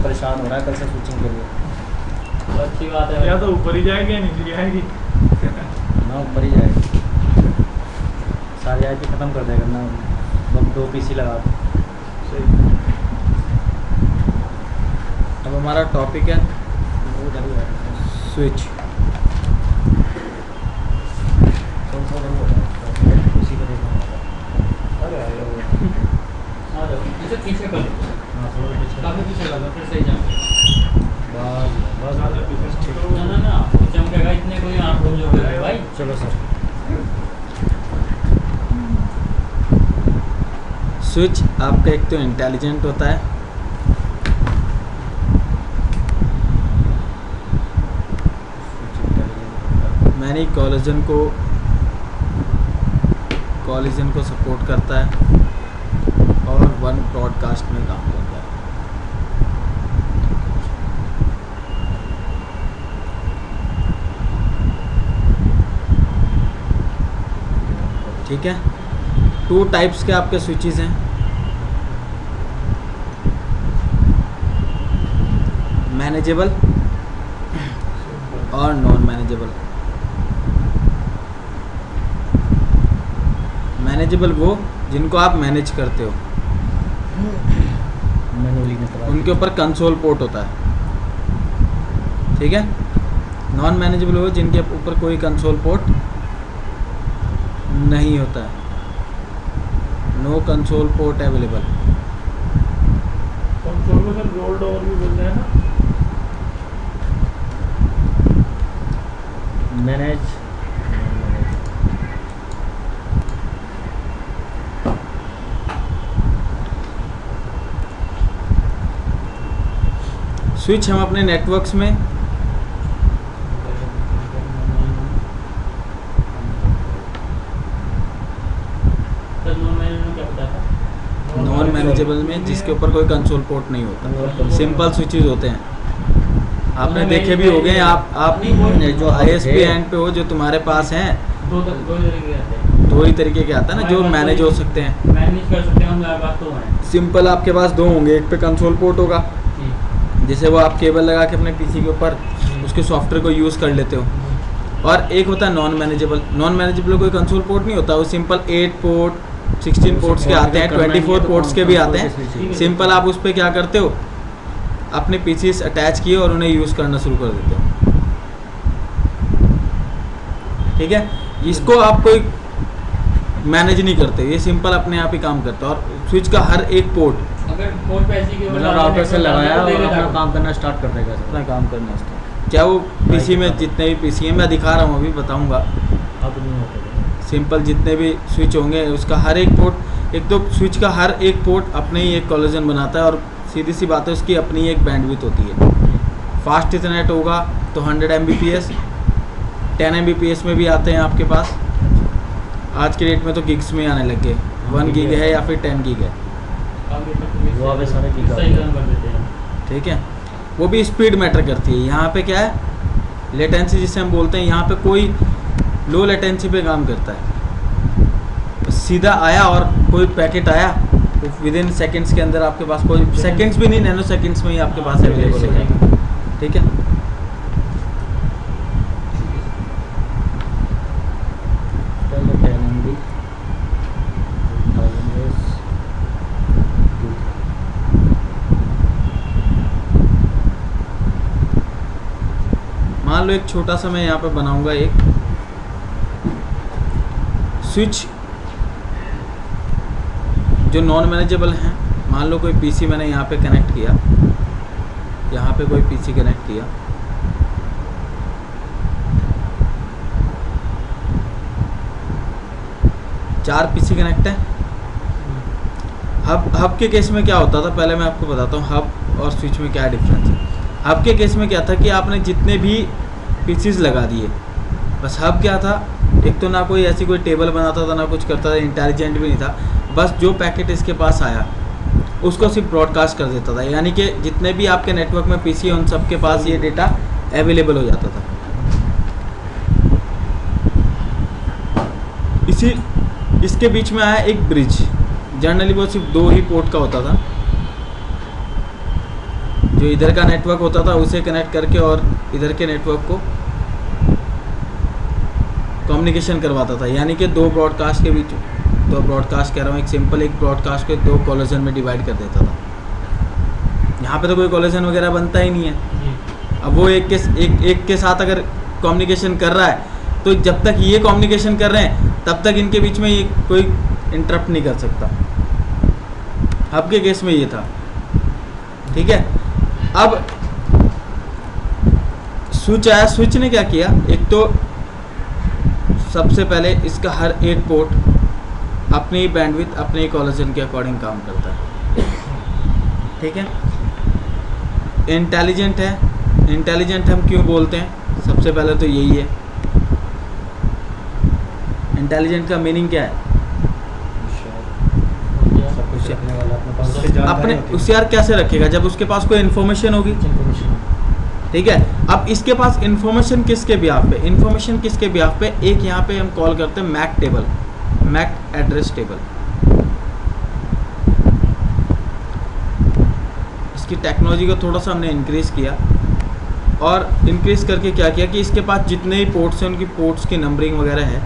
परेशान हो रहा है कल से स्विचिंग के लिए। अच्छी बात है। या तो ऊपर ही जाएगी या नीचे जाएगी। ना ऊपर ही जाएगी, सारी आईपी ख़त्म कर देगा ना, मतलब 2 पीसी लगा दो। सही। अब हमारा टॉपिक है वो उधर ही है। स्विच। उसी को देखना होगा। अरे आ जाओ पीछे पीछे कर लो, हाँ थोड़ा पीछे। काफी पीछे कर लो फिर सही जाएंगे। बस बस ज़्यादा पीछे ठीक। ना ना ना वो चमकेगा इतने कोई आँख खोल जो भाई। चलो सर। स्विच आपका एक तो इंटेलिजेंट होता है, मैनी कॉलिजन को सपोर्ट करता है और 1 ब्रॉडकास्ट में काम करता है। ठीक है, 2 टाइप्स के आपके स्विचेस हैं, मैनेजेबल और नॉन मैनेजेबल। मैनेजेबल वो जिनको आप मैनेज करते हो, मैनुअली निकला। उनके ऊपर कंसोल पोर्ट होता है। ठीक है, नॉन मैनेजेबल वो जिनके ऊपर कोई कंसोल पोर्ट नहीं होता है, no console port available. Console को सर रोल डोर भी बोलते हैं ना। मैनेज स्विच हम अपने नेटवर्क्स में सर नॉन मैनेजमेंट क्या बताया? नॉन मैनेजेबल में जिसके ऊपर कोई कंसोल पोर्ट नहीं होता, सिंपल स्विचेस होते हैं। आपने देखे भी होंगे, आप जो ISP एंड पे हो जो तुम्हारे पास हैं, दो तरीके आते हैं, 2 ही तरीके के आता है ना जो मैनेज हो सकते हैं। मैनेज कर सकते हैं हम, हमारे पास तो हैं। सिंपल आपके पास 2 होंगे, एक पे कंसोल पोर्ट होगा जिसे वो आप केबल लगा के अपने पीसी के ऊपर उसके सॉफ्टवेयर को यूज़ कर लेते हो, और एक होता है नॉन मैनेजेबल। नॉन मैनेजेबल कोई कंसोल पोर्ट नहीं होता, वो सिंपल 8 पोर्ट 16 पोर्ट्स के आते हैं, 24 पोर्ट्स के भी आते हैं। सिंपल आप उस पर क्या करते हो, अपने पीसी अटैच किए और उन्हें यूज़ करना शुरू कर देते हो। ठीक है, इसको आप कोई मैनेज नहीं करते, ये सिंपल अपने आप ही काम करता है। और स्विच का हर एक पोर्ट अगर पोर्ट पे ऐसी की मतलब राउटर से लगाया और अपना काम करना स्टार्ट कर देगा सर। अपना काम करना उसका, क्या वो पीसी में जितने भी पीसी हैं, मैं दिखा रहा हूँ अभी बताऊँगा। अब नहीं होता। सिंपल जितने भी स्विच होंगे उसका हर एक पोर्ट, एक तो स्विच का हर एक पोर्ट अपने ही एक कॉलिजन बनाता है, और सीधी सी बात है उसकी अपनी एक बैंडविड्थ होती है। फास्ट इथरनेट होगा तो 100 Mbps, 10 Mbps में भी आते हैं आपके पास। आज के डेट में तो गिग्स में आने लग गए, 1 गिग है या फिर 10 गिग है। वो अब सारे की सही काम कर देते हैं। ठीक है, वो भी स्पीड मैटर करती है। यहाँ पे क्या है, लेटेंसी जिसे हम बोलते हैं, यहाँ पे कोई लो लेटेंसी पे काम करता है। सीधा आया और कोई पैकेट आया तो विद इन सेकेंड्स के अंदर आपके पास, कोई सेकेंड्स भी नहीं, नैनो सेकेंड्स में ही आपके पास अवेलेबल हो जाएगा। ठीक है, मान लो एक छोटा सा मैं यहाँ पे बनाऊंगा एक स्विच जो नॉन मैनेजेबल हैं। मान लो कोई पीसी मैंने यहाँ पे कनेक्ट किया, यहाँ पे कोई पीसी कनेक्ट किया, चार पीसी कनेक्ट है। हब के केस में क्या होता था, पहले मैं आपको बताता हूँ हब और स्विच में क्या डिफरेंस है। हब के केस में क्या था कि आपने जितने भी पीसीज लगा दिए, बस हब क्या था, एक तो ना कोई ऐसी कोई टेबल बनाता था, ना कुछ करता था, इंटेलिजेंट भी नहीं था। बस जो पैकेट इसके पास आया उसको सिर्फ ब्रॉडकास्ट कर देता था, यानी कि जितने भी आपके नेटवर्क में पीसी है उन सब के पास ये डेटा अवेलेबल हो जाता था। इसके बीच में आया एक ब्रिज, जनरली वो सिर्फ 2 ही पोर्ट का होता था, जो इधर का नेटवर्क होता था उसे कनेक्ट करके और इधर के नेटवर्क को कम्युनिकेशन करवाता था, यानी कि दो ब्रॉडकास्ट के बीच, दो ब्रॉडकास्ट कह रहा हूँ, एक सिंपल एक ब्रॉडकास्ट के दो कॉलिजन में डिवाइड कर देता था। यहाँ पे तो कोई कॉलिजन वगैरह बनता ही नहीं है। जी। अब वो एक के साथ अगर कम्युनिकेशन कर रहा है तो जब तक ये कम्युनिकेशन कर रहे हैं तब तक इनके बीच में ये कोई इंटरप्ट नहीं कर सकता। हब के केस में ये था, ठीक है। अब स्विच आया, स्विच ने क्या किया, एक तो सबसे पहले इसका हर एक पोर्ट अपनी बैंडविड्थ अपने कॉलिजन के अकॉर्डिंग काम करता है, ठीक है। इंटेलिजेंट है, इंटेलिजेंट हम क्यों बोलते हैं, सबसे पहले तो यही है। इंटेलिजेंट का मीनिंग क्या है, सब कुछ रखने वाला, अपने पास उसकी जानकारी अपने होती है। होशियार कैसे रखेगा, जब उसके पास कोई इन्फॉर्मेशन होगी, इन्फॉर्मेशन। ठीक है। अब इसके पास इन्फॉर्मेशन किसके ब्याह पे, इन्फॉर्मेशन किसके ब्याह पे, एक यहाँ पे हम कॉल करते हैं MAC table, MAC address table. इसकी टेक्नोलॉजी को थोड़ा सा हमने इंक्रीज किया और इंक्रीज करके क्या किया कि इसके पास जितने ही पोर्ट्स हैं उनकी पोर्ट्स की नंबरिंग वगैरह है।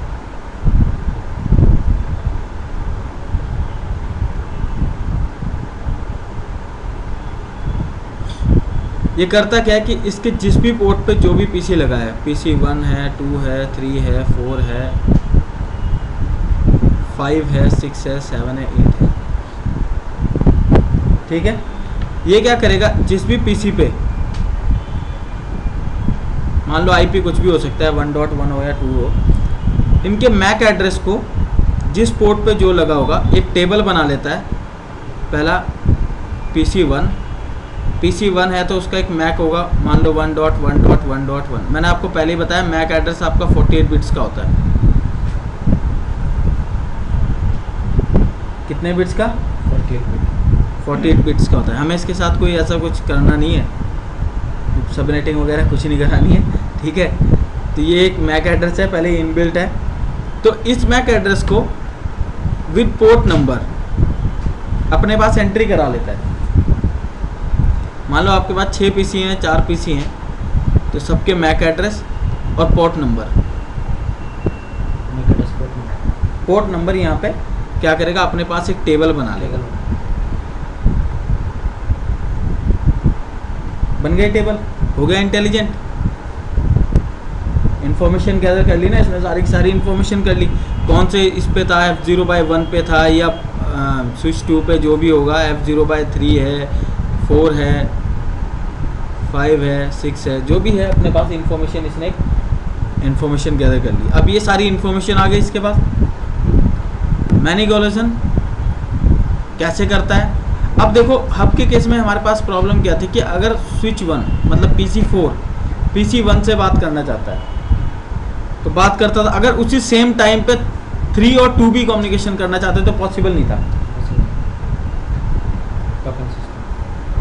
ये करता क्या है कि इसके जिस भी पोर्ट पे जो भी पीसी लगा है, पीसी 1 है, 2 है, 3 है, 4 है, 5 है, 6 है, 7 है, 8 है, ठीक है। ये क्या करेगा, जिस भी पीसी पे मान लो आईपी कुछ भी हो सकता है, 1.1 हो या 2 हो, इनके मैक एड्रेस को जिस पोर्ट पे जो लगा होगा एक टेबल बना लेता है। पहला पीसी 1 है तो उसका एक मैक होगा, मान लो 1.1.1.1। मैंने आपको पहले ही बताया मैक एड्रेस आपका 48 बिट्स का होता है। कितने बिट्स का, 48 बिट्स का होता है। हमें इसके साथ कोई ऐसा कुछ करना नहीं है, सबनेटिंग वगैरह कुछ नहीं करानी है, ठीक है। तो ये एक मैक एड्रेस है, पहले इनबिल्ट है। तो इस मैक एड्रेस को विद पोर्ट नंबर अपने पास एंट्री करा लेता है। मान लो आपके पास 6 पीसी हैं, 4 पीसी हैं, तो सबके मैक एड्रेस और पोर्ट नंबर, पोर्ट नंबर यहाँ पे क्या करेगा, अपने पास एक टेबल बना लेगा। बन गई टेबल, हो गया इंटेलिजेंट। इन्फॉर्मेशन गैदर कर ली ना इसने, सारी की सारी इन्फॉर्मेशन कर ली, कौन से इस पे था, F0/1 पे था या स्विच 2 पे जो भी होगा, F0/3 है, 4 है, 5 है, 6 है, जो भी है अपने पास इन्फॉर्मेशन इसने इन्फॉर्मेशन गैदर कर ली। अब ये सारी इन्फॉर्मेशन आ गई इसके पास। मैनिपुलेशन कैसे करता है, अब देखो हब के केस में हमारे पास प्रॉब्लम क्या थी कि अगर स्विच 1 मतलब पीसी 1 से बात करना चाहता है तो बात करता था, अगर उसी सेम टाइम पे 3 और 2 भी कम्युनिकेशन करना चाहते तो पॉसिबल नहीं था,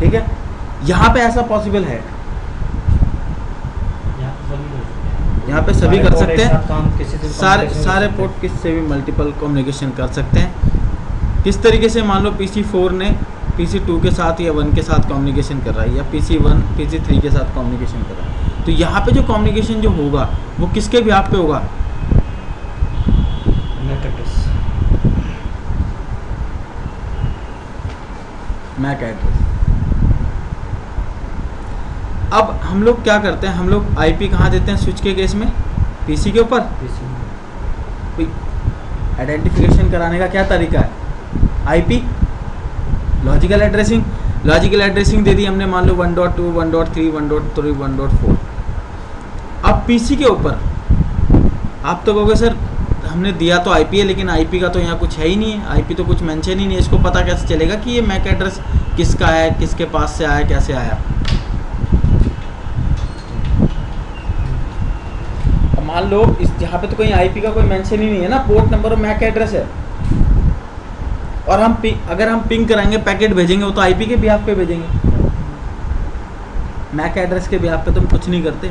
ठीक है। यहाँ पे ऐसा पॉसिबल है, यहाँ पे सभी कर सकते हैं, सारे पोर्ट किससे भी मल्टीपल कम्युनिकेशन कर सकते हैं। किस तरीके से, मान लो पीसी 4 ने पीसी 2 के साथ या 1 के साथ कम्युनिकेशन कर रहा है, या पीसी 1 पीसी 3 के साथ कम्युनिकेशन कर रहा है, तो यहाँ पे जो कम्युनिकेशन जो होगा वो किसके ब्याह पे होगा, मैक एड्रेस। अब हम लोग क्या करते हैं, हम लोग आईपी कहाँ देते हैं स्विच के केस में, पीसी के ऊपर। आइडेंटिफिकेशन कराने का क्या तरीका है, आईपी लॉजिकल एड्रेसिंग दे दी हमने, मान लो 1.2 1.3 1.3 1.4। अब पीसी के ऊपर आप तो कहोगे सर हमने दिया तो आईपी है, लेकिन आईपी का तो यहाँ कुछ है ही नहीं है, आईपी तो कुछ मेंशन ही नहीं है, इसको पता कैसे चलेगा कि ये मैक एड्रेस किसका है, किसके पास से आया, कैसे आया। मान लो इस यहाँ पे तो कहीं आईपी का कोई मेंशन ही नहीं है ना, पोर्ट नंबर और मैक एड्रेस है, और हम अगर हम पिंग कराएंगे, पैकेट भेजेंगे, वो तो आईपी के ब्याह पे भेजेंगे, मैक एड्रेस के ब्याह पे तो हम कुछ नहीं करते,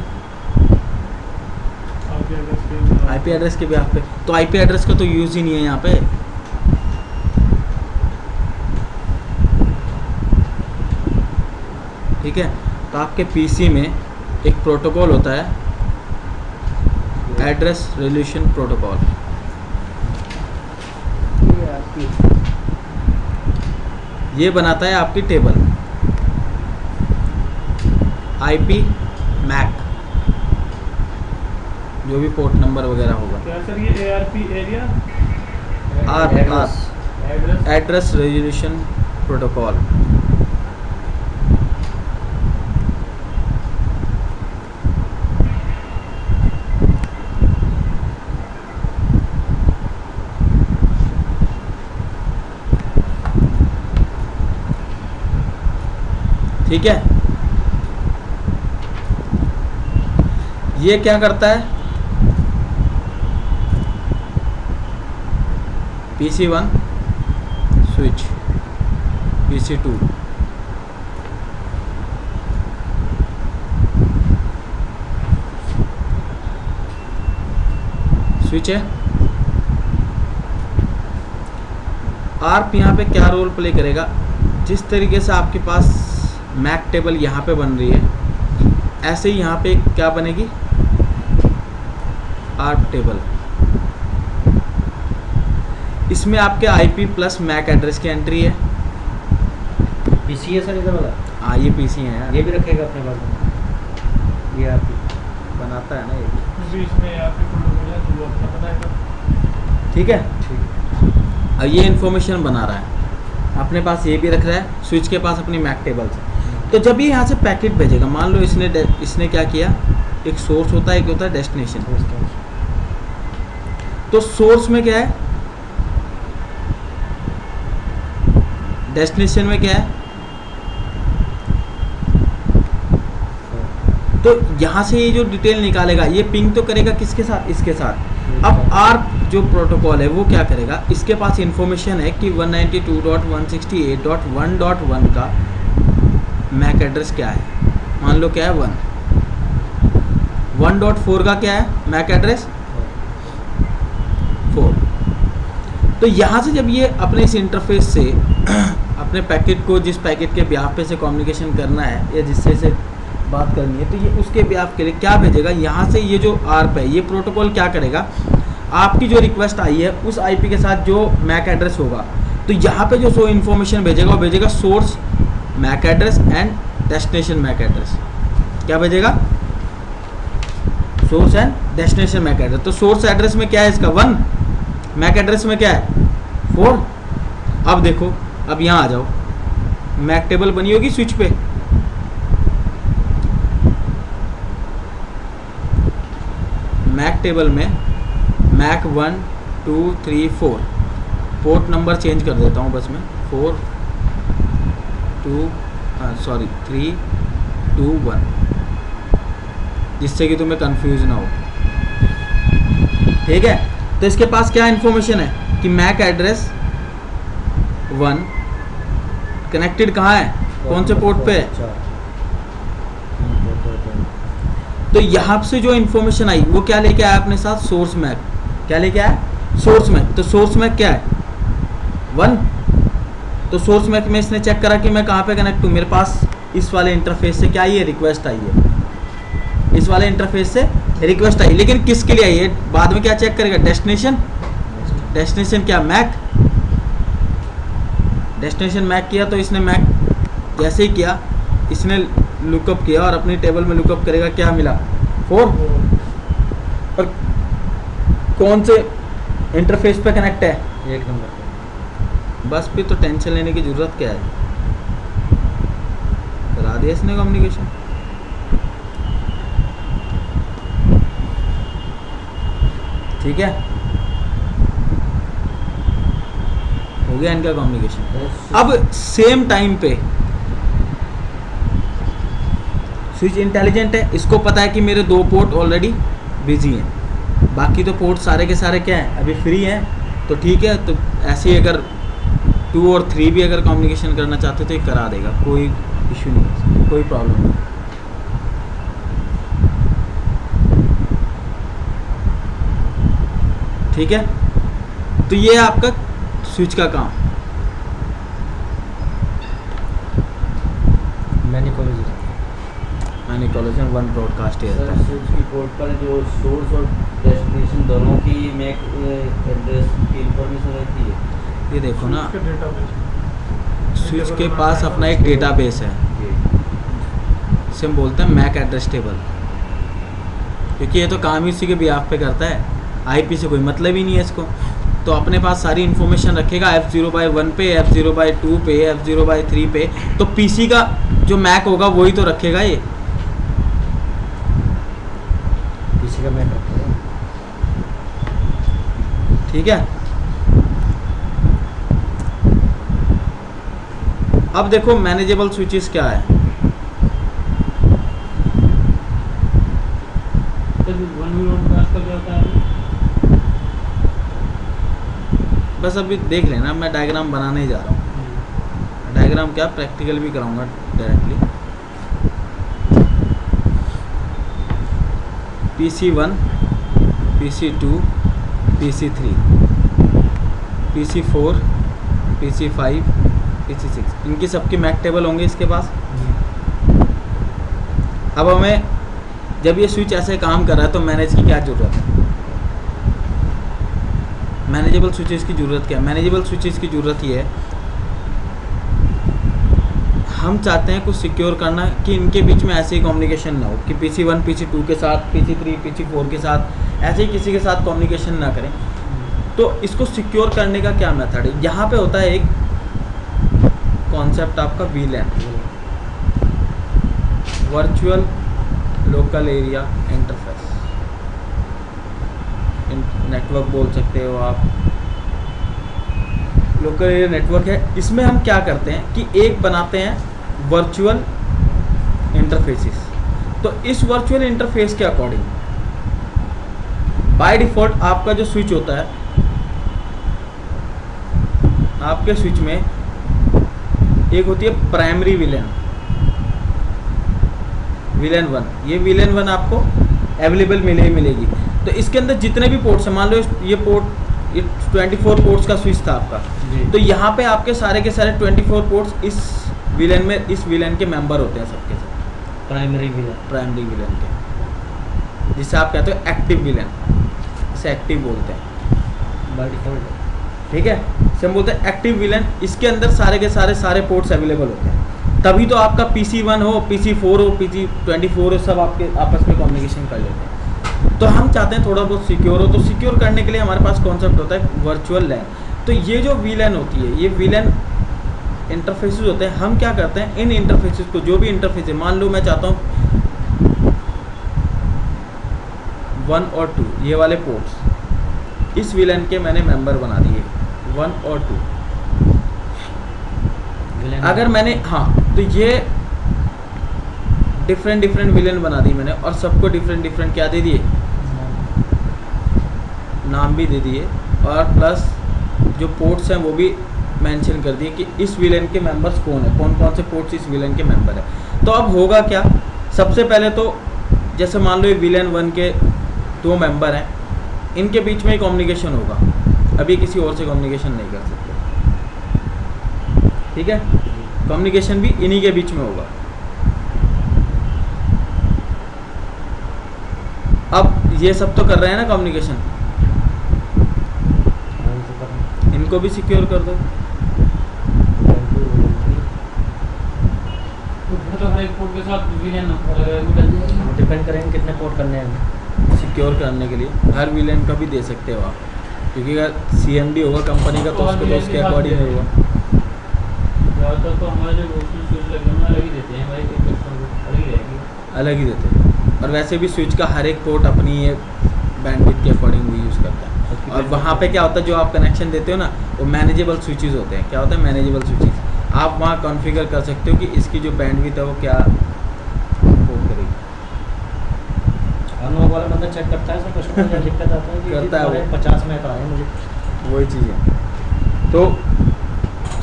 आईपी एड्रेस के ब्याह पे। तो आईपी एड्रेस का तो यूज ही नहीं है यहाँ पे। ठीक है। तो आपके पीसी में एक प्रोटोकॉल होता है, एड्रेस रेजोल्यूशन प्रोटोकॉल। ये आपकी ये बनाता है आपकी टेबल आईपी मैक, जो भी पोर्ट नंबर वगैरह होगा। क्या सर ये ARP area? Address address resolution protocol. ठीक है, ये क्या करता है, PC1 स्विच, PC2 स्विच है। ARP यहाँ पे क्या रोल प्ले करेगा, जिस तरीके से आपके पास मैक टेबल यहाँ पे बन रही है, ऐसे ही यहाँ पे क्या बनेगी, ARP टेबल। इसमें आपके IP प्लस मैक एड्रेस की एंट्री है। पीसी है सर इधर वाला, हाँ ये PC है यार, ये भी रखेगा अपने पास में। ये आप बनाता है ना ये। बीच में ARP प्रोटोकॉल है तो वो अपना बनाएगा। ठीक है। ठीक अब ये इन्फॉर्मेशन बना रहा है, अपने पास ये भी रख रहा है, स्विच के पास अपनी मैक टेबल से। तो जब ये यहाँ से पैकेट भेजेगा, मान लो इसने क्या किया, एक सोर्स होता है, एक होता है डेस्टिनेशन। तो सोर्स में क्या है, डेस्टिनेशन में क्या है, तो यहाँ से ये जो डिटेल निकालेगा, ये पिंग तो करेगा किसके साथ, इसके साथ। अब ARP जो प्रोटोकॉल है वो क्या करेगा, इसके पास इंफॉर्मेशन है कि 192.168.1.1 का मैक एड्रेस क्या है, मान लो क्या है 1। 1.4 का क्या है मैक एड्रेस, 4। तो यहाँ से जब ये अपने इस इंटरफेस से अपने पैकेट को, जिस पैकेट के ब्याह पे से कम्युनिकेशन करना है या जिससे से बात करनी है, तो ये उसके ब्याह के लिए क्या भेजेगा, यहाँ से ये जो ARP है, ये प्रोटोकॉल क्या करेगा, आपकी जो रिक्वेस्ट आई है उस IP के साथ जो मैक एड्रेस होगा, तो यहाँ पे जो सो इन्फॉर्मेशन भेजेगा, वो भेजेगा source MAC address and destination MAC address. क्या भेजेगा, source and destination MAC address. तो सोर्स एड्रेस में क्या है इसका 1, मैक एड्रेस में क्या है 4। अब देखो, अब यहाँ आ जाओ, मैक टेबल बनी होगी स्विच पे, मैक टेबल में मैक 1 2 3 4, पोर्ट नंबर चेंज कर देता हूँ बस मैं, 4 2 3 2 1, जिससे कि तुम्हें कंफ्यूज ना हो। ठीक है, तो इसके पास क्या इन्फॉर्मेशन है कि मैक एड्रेस 1 कनेक्टेड कहाँ है, कौन से पोर्ट पे है। तो यहाँ से जो इन्फॉर्मेशन आई वो क्या लेके आया अपने साथ, सोर्स मैक। क्या लेके आया, सोर्स मैक। तो सोर्स मैक क्या है 1। तो सोर्स मैक में इसने चेक करा कि मैं कहाँ पे कनेक्ट हूँ, मेरे पास इस वाले इंटरफेस से क्या आई है, रिक्वेस्ट आई है, इस वाले इंटरफेस से रिक्वेस्ट आई। लेकिन किसके लिए आई है, बाद में क्या चेक करेगा, डेस्टिनेशन। डेस्टिनेशन क्या, मैक। डेस्टिनेशन मैक किया, तो इसने मैक जैसे ही किया, इसने लुकअप किया और अपनी टेबल में लुकअप करेगा, क्या मिला 4। और कौन से इंटरफेस पे कनेक्ट है, 1 नंबर। बस फिर तो टेंशन लेने की जरूरत क्या है, करा दिया इसने कम्युनिकेशन। ठीक है, हो गया इनका कम्युनिकेशन। अब सेम टाइम पे स्विच इंटेलिजेंट है, इसको पता है कि मेरे 2 पोर्ट ऑलरेडी बिजी हैं, बाकी तो पोर्ट सारे के सारे क्या हैं, अभी फ्री हैं। तो ठीक है, तो ऐसे ही अगर 2 और 3 भी अगर कम्युनिकेशन करना चाहते हो तो ये करा देगा, कोई इशू नहीं, कोई प्रॉब्लम नहीं। ठीक है, तो ये है आपका स्विच का काम। मैंने कॉलेज में 1 ब्रॉडकास्ट ही रहता सर है। स्विच की पोर्ट पर जो सोर्स और डेस्टिनेशन दोनों की मैक एड्रेस की इंफॉर्मेशन रहती है। ये देखो ना, उसके डेटाबेस स्विच के पास अपना एक डेटाबेस है, इसे हम बोलते हैं मैक एड्रेस टेबल, क्योंकि ये तो काम ही उसी के बिहाफ पे करता है, आईपी से कोई मतलब ही नहीं है इसको। तो अपने पास सारी इन्फॉर्मेशन रखेगा F0/1 पे, F0/2 पे, F0/3 पे। तो पीसी का जो मैक होगा वही तो रखेगा ये। किसी का मैं करता हूँ। ठीक है, अब देखो मैनेजेबल स्विचेस क्या है। तो 1 ब्रॉडकास्ट का क्या होता है? बस अभी देख लेना, मैं डायग्राम बनाने ही जा रहा हूँ। डायग्राम क्या, प्रैक्टिकल भी कराऊंगा directly. PC1, PC2, PC3, PC4, PC5, PC6, इनकी सबकी मैक टेबल होंगे इसके पास। अब हमें जब ये स्विच ऐसे काम कर रहा है तो मैनेज की क्या ज़रूरत है? मैनेजेबल स्विचेस की ज़रूरत क्या है? मैनेजेबल स्विचेस की ज़रूरत ये है, हम चाहते हैं कुछ सिक्योर करना कि इनके बीच में ऐसे ही कम्युनिकेशन ना हो कि PC1 PC2 के साथ, PC3 PC4 के साथ ऐसे ही किसी के साथ कम्युनिकेशन ना करें। तो इसको सिक्योर करने का क्या मेथड है? यहाँ पे होता है एक कॉन्सेप्ट आपका VLAN, virtual local area interface, network बोल सकते हो आप, लोकल एरिया नेटवर्क है। इसमें हम क्या करते हैं कि एक बनाते हैं वर्चुअल इंटरफेसेस। तो इस वर्चुअल इंटरफेस के अकॉर्डिंग बाय डिफॉल्ट आपका जो स्विच होता है, आपके स्विच में एक होती है प्राइमरी VLAN 1। ये VLAN 1 आपको अवेलेबल मिलेगी। तो इसके अंदर जितने भी पोर्ट्स हैं, मान लो ये 24 पोर्ट्स का स्विच था आपका, तो यहाँ पे आपके सारे के सारे 24 पोर्ट्स इस VLAN में, इस VLAN के मेंबर होते हैं सबके सब, प्राइमरी प्राइमरी VLAN के, जिसे आप कहते हो एक्टिव VLAN, इसे एक्टिव बोलते हैं, बाय डिफॉल्ट। ठीक है। इसे हम बोलते हैं एक्टिव VLAN। इसके अंदर सारे के सारे पोर्ट्स अवेलेबल होते हैं, तभी तो आपका PC1 हो, PC4 हो, PC24 हो, सब आपके आपस में कम्युनिकेशन कर लेते हैं। तो हम चाहते हैं थोड़ा बहुत सिक्योर हो, तो सिक्योर करने के लिए हमारे पास कॉन्सेप्ट होता है वर्चुअल लैन। तो ये जो VLAN होती है, ये VLAN इंटरफेसेस होते हैं। हम क्या करते हैं, इन इंटरफेसेस को, जो भी इंटरफेस है, मान लो मैं चाहता हूँ 1 और 2 ये वाले पोर्ट्स इस VLAN के मैंने मेंबर बना दिए 1 और 2। अगर मैंने, हाँ, तो ये डिफरेंट VLAN बना दी मैंने, और सबको डिफरेंट क्या दे दिए, नाम भी दे दिए, और प्लस जो पोर्ट्स हैं वो भी मेंशन कर दिए कि इस VLAN के मेंबर्स कौन है, कौन कौन से पोर्ट्स इस VLAN के मेंबर है। तो अब होगा क्या, सबसे पहले तो जैसे मान लो ये VLAN 1 के 2 मेंबर हैं, इनके बीच में कम्युनिकेशन होगा, अभी किसी और से कम्युनिकेशन नहीं कर सकते, ठीक है। कम्युनिकेशन भी इन्हीं के बीच में होगा। अब ये सब तो कर रहे हैं ना कम्युनिकेशन, इनको भी सिक्योर कर दो। तो हर एक पोर्ट के साथ VLAN अलग डिपेंड करेंगे कितने पोर्ट करने हैं। सिक्योर करने के लिए हर VLAN का भी दे सकते हो आप, क्योंकि अगर CMD होगा कंपनी का तो उसको तो उसके अकॉर्डिंग होगा। ज़्यादातर तो हमारे जो स्विच लगे हैं अलग ही देते हैं भाई, अलग ही रहेगी, अलग ही देते हैं। और वैसे भी स्विच का हर एक पोर्ट अपनी ये बैंडविड्थ के अकॉर्डिंग वो यूज़ करता है। और वहाँ पे क्या होता है, जो आप कनेक्शन देते हो ना, वो मैनेजेबल स्विचेस होते हैं। क्या होता है, मैनेजेबल स्विचेस। आप वहाँ कॉन्फ़िगर कर सकते हो कि इसकी जो बैंडविड्थ है वो क्या वो करेगी। अनलॉक वाला बंदा चेक करता है, सब कस्टमर क्या दिक्कत आता है कि करता है वो। 50 में का है मुझे। वही चीज़ है। तो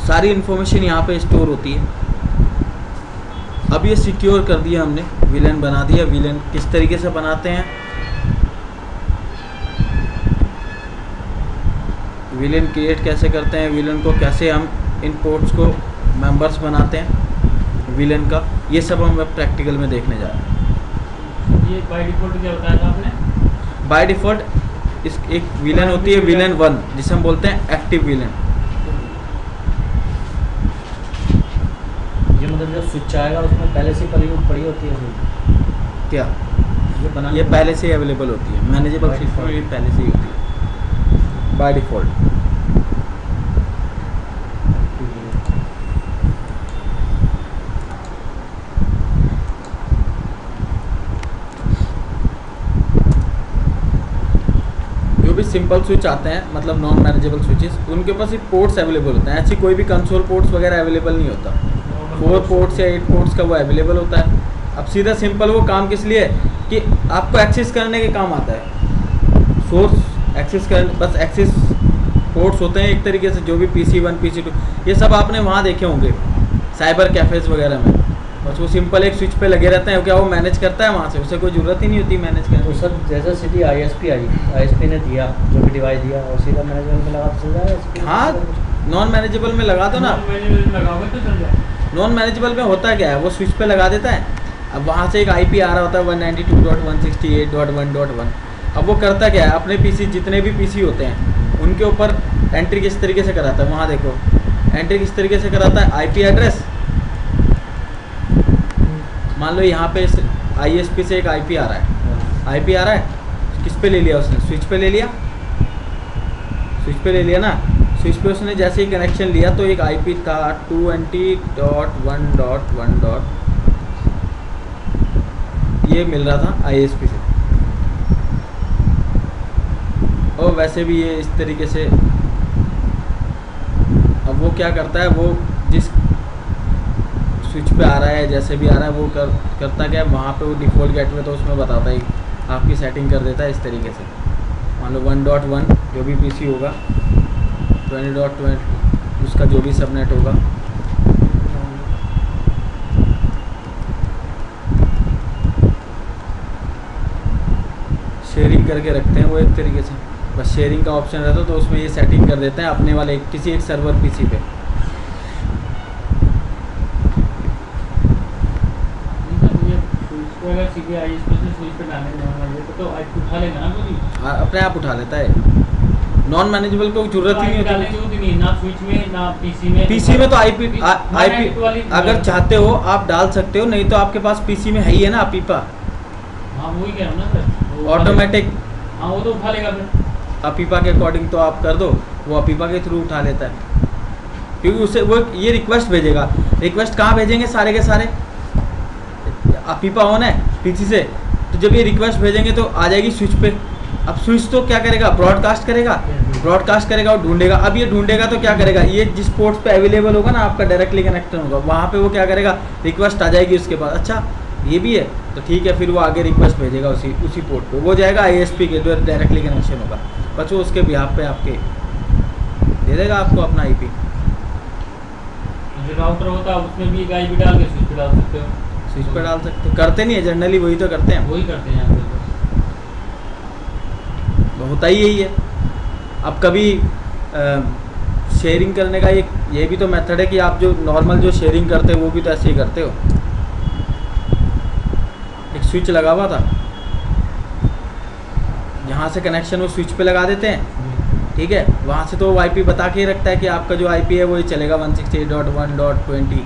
सारी इन्फॉर्मेशन यहाँ पे स्टोर होती है। अब ये सिक्योर कर दिया हमने, VLAN बना दिया। VLAN किस तरीके से बनाते हैं, VLAN क्रिएट कैसे करते हैं, VLAN को कैसे हम इन पोर्ट्स को मेंबर्स बनाते हैं, विलन का, ये सब हम अब प्रैक्टिकल में देखने जा रहे हैं। ये बाय डिफॉल्ट क्या बताया था आपने? बाय डिफ़ॉल्ट इस एक विलन होती है विलन 1, जिसे हम बोलते हैं एक्टिव विलन। ये मतलब जो स्विच आएगा उसमें पहले से पड़ी होती है स्विच, क्या ये बनाने ये के पहले से ही अवेलेबल होती है, मैनेजेबल By सिस्टम में default। ये पहले से ही होती है बाय डिफ़ॉल्ट। जो भी सिंपल स्विच आते हैं, मतलब नॉन मैनेजेबल स्विचेस, उनके पास सिर्फ पोर्ट्स अवेलेबल होते हैं, ऐसी कोई भी कंसोल पोर्ट्स वगैरह अवेलेबल नहीं होता। 4 पोर्ट्स या 8 पोर्ट्स का वो अवेलेबल होता है। अब सीधा सिंपल वो काम किस लिए है कि आपको एक्सेस करने के काम आता है, सोर्स एक्सेस कर, बस एक्सेस पोर्ट्स होते हैं एक तरीके से। जो भी PC1 PC2 ये सब आपने वहाँ देखे होंगे साइबर कैफ़ेज़ वगैरह में, बस वो सिंपल एक स्विच पे लगे रहते हैं। क्या वो मैनेज करता है वहाँ से, उसे कोई ज़रूरत ही नहीं होती मैनेज करने तो की। सर जैसा सिटी ISP आई, ISP ने दिया जो भी डिवाइस दिया और सीधा मैनेजमेंट में लगा तो चल जाएगा। हाँ, नॉन मैनेजेबल में लगा दो ना। मैनुअल लगाओगे तो चल जाए। नॉन मैनेजेबल में होता क्या है, वो स्विच पे लगा देता है। अब वहाँ से एक IP आ रहा होता है 192.168.1.1। अब वो करता क्या है, अपने PC जितने भी PC होते हैं उनके ऊपर एंट्री किस तरीके से कराता है, वहाँ देखो एंट्री किस तरीके से कराता है। IP एड्रेस, मान लो यहाँ पे ISP से एक IP आ रहा है, IP आ रहा है, किस पे ले लिया उसने, स्विच पे ले लिया, स्विच पे ले लिया ना। स्विच पे उसने जैसे ही कनेक्शन लिया तो एक IP था 220.1.1. ये मिल रहा था ISP से। और वैसे भी ये इस तरीके से, अब वो क्या करता है, वो जिस स्विच पे आ रहा है जैसे भी आ रहा है वो करता क्या है, वहाँ पे वो डिफ़ॉल्ट गेटवे तो उसमें बताता है, आपकी सेटिंग कर देता है इस तरीके से। मान लो 1.1 जो भी PC होगा, 20.20 उसका जो भी सबनेट होगा, शेयरिंग करके रखते हैं वो एक तरीके से। बस शेयरिंग का ऑप्शन रहता है तो उसमें ये सेटिंग कर देते हैं अपने वाले किसी एक सर्वर PC पे। अगर सीधे ISP से स्विच पे डालने तो उठा लेगा ना कोई, अपने आप उठा लेता है। नॉन मैनेजेबल को जरूरत ही नहीं डालने की होती। जरूरत ही नहीं, ना स्विच में ना PC में। PC में तो IP वाली अगर चाहते हो आप डाल सकते हो, नहीं तो आपके पास PC में है ही है ना अपीपा, हाँ वही कह रहा हूँ ना सर, वो ऑटोमेटिक हाँ वो तो उठा लेगा फिर। अपीपा के अकॉर्डिंग तो आप कर दो, वो अपीपा के थ्रू उठा लेता है। क्योंकि उसे वो ये रिक्वेस्ट भेजेगा, रिक्वेस्ट कहाँ भेजेंगे सारे के सारे, अपीपा ऑन है PC से, तो जब ये रिक्वेस्ट भेजेंगे तो आ जाएगी स्विच पे। अब स्विच तो क्या करेगा, ब्रॉडकास्ट करेगा और ढूंढेगा। अब ये ढूंढेगा तो क्या करेगा, ये जिस पोर्ट पे अवेलेबल होगा ना आपका डायरेक्टली कनेक्शन होगा, वहाँ पे वो क्या करेगा, रिक्वेस्ट आ जाएगी उसके पास। अच्छा ये भी है तो ठीक है, फिर वो आगे रिक्वेस्ट भेजेगा उसी पोर्ट पे, वो जाएगा ISP के जो डायरेक्टली कनेक्शन होगा, बस वो उसके बिहाफ पे आपके दे देगा आपको अपना IP। जो राउटर होता है उसमें भी एक IP डाल के स्विच पे डाल सकते हो, स्विच पे डाल सकते हो, करते नहीं है जनरली, वही तो करते हैं, वही करते हैं यहाँ पे तो होता ही यही है। अब कभी शेयरिंग करने का ये भी तो मेथड है कि आप जो नॉर्मल जो शेयरिंग करते हो वो भी तो ऐसे ही करते हो। एक स्विच लगा हुआ था, यहाँ से कनेक्शन वो स्विच पे लगा देते हैं, ठीक है, वहाँ से तो वो IP बता के ही रखता है कि आपका जो IP है वो ही चलेगा 168.1.20।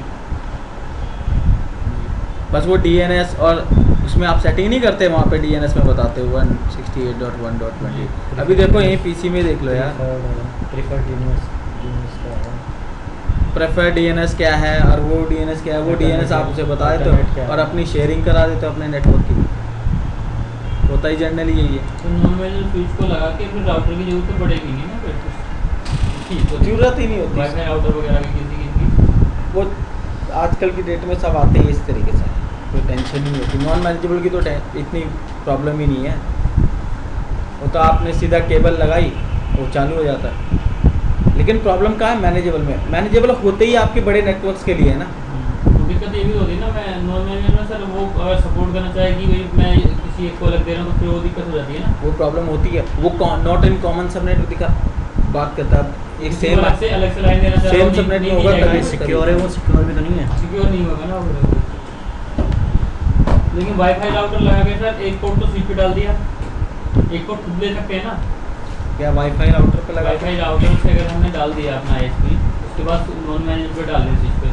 बस वो DNS और उसमें आप सेटिंग नहीं करते, वहाँ पे DNS में बताते हो 168.1.20। अभी देखो यहीं PC में देख लो यार, प्रेफर DNS क्या है और वो DNS क्या है, वो DNS आप उसे बता देते हो और अपनी शेयरिंग करा देते हो अपने नेटवर्क की। होता ही जनरली यही है। तो नॉर्मल स्विच को लगा के फिर राउटर की जरूरत तो पड़ेगी नहीं ना फिर, तो जरूरत ही नहीं होती, वाईफाई राउटर वगैरह की किसी की वो आजकल की डेट में सब आते हैं इस तरीके से, कोई टेंशन नहीं होती। नॉन मैनेजेबल की तो इतनी प्रॉब्लम ही नहीं है, वो तो आपने सीधा केबल लगाई वो चालू हो जाता है। लेकिन प्रॉब्लम कहाँ है मैनेजेबल में, मैनेजेबल होते ही आपके बड़े नेटवर्क्स के लिए है ना। तो दिक्कत ये भी होती है ना, मैं नॉर्मल में सर वो अगर सपोर्ट करना चाहे कि भाई मैं किसी एक को अलग दे रहा हूँ तो फिर वो दिक्कत हो जाती है ना, वो प्रॉब्लम होती है, वो नॉट इन कॉमन सबनेट दिखा बात करता है एक सेम अलग से लाइन देना चाह रहा सेम हूँ, सबनेट में नहीं होगा जाएगा। तभी सिक्योर है वो, सिक्योर भी तो नहीं है। सिक्योर नहीं होगा ना वो। लेकिन वाईफाई राउटर लगा के सर एक पोर्ट तो स्विच पे डाल दिया, एक पोर्ट खुद ले सकते हैं ना। क्या वाईफाई राउटर पे लगा वाईफाई राउटर से अगर हमने डाल दिया अपना आईएसपी, उसके बाद नॉन मैनेज पे डाल दें स्विच पे,